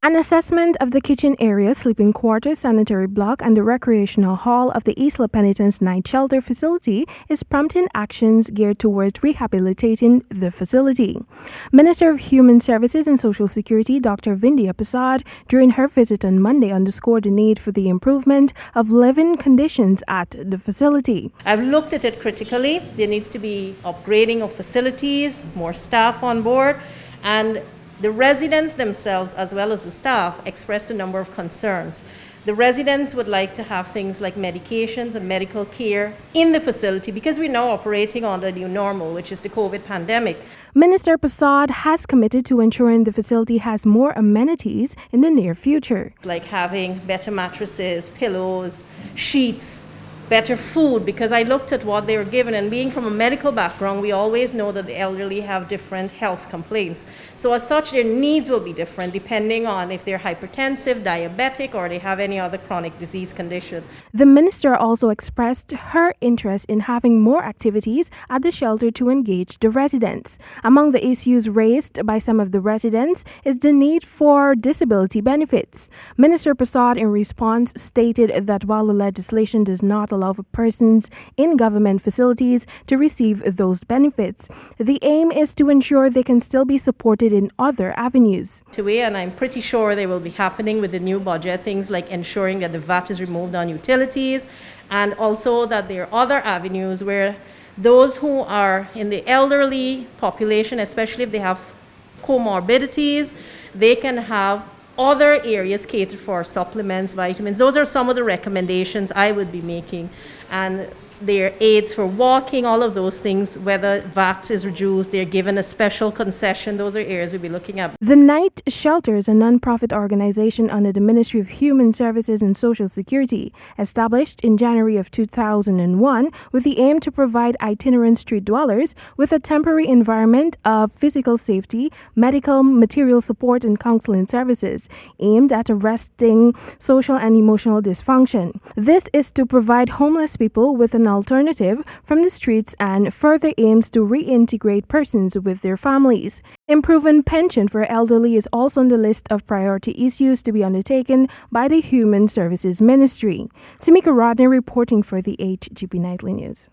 An assessment of the kitchen area, sleeping quarters, sanitary block, and the recreational hall of the Isla Penitence night shelter facility is prompting actions geared towards rehabilitating the facility. Minister of Human Services and Social Security, Dr. Vingyha Persaud, during her visit on Monday, underscored the need for the improvement of living conditions at the facility. I've looked at it critically. There needs to be upgrading of facilities, more staff on board, and the residents themselves, as well as the staff, expressed a number of concerns. The residents would like to have things like medications and medical care in the facility because we're now operating on the new normal, which is the COVID pandemic. Minister Persaud has committed to ensuring the facility has more amenities in the near future, like having better mattresses, pillows, sheets, better food, because I looked at what they were given, and being from a medical background, we always know that the elderly have different health complaints. So as such, their needs will be different depending on if they're hypertensive, diabetic, or they have any other chronic disease condition. The minister also expressed her interest in having more activities at the shelter to engage the residents. Among the issues raised by some of the residents is the need for disability benefits. Minister Persaud, in response, stated that while the legislation does not allow for persons in government facilities to receive those benefits, the aim is to ensure they can still be supported in other avenues. And I'm pretty sure they will be happening with the new budget, things like ensuring that the VAT is removed on utilities, and also that there are other avenues where those who are in the elderly population, especially if they have comorbidities, they can have other areas catered for, supplements, vitamins. Those are some of the recommendations I would be making. And their aids for walking, all of those things, whether VAT is reduced, they're given a special concession. Those are areas we'll be looking at. The Night Shelter is a non-profit organization under the Ministry of Human Services and Social Security, established in January of 2001 with the aim to provide itinerant street dwellers with a temporary environment of physical safety, medical, material support, and counseling services aimed at arresting social and emotional dysfunction. This is to provide homeless people with an alternative from the streets and further aims to reintegrate persons with their families. Improving pension for elderly is also on the list of priority issues to be undertaken by the Human Services Ministry. Timeka Rodney reporting for the HGP Nightly News.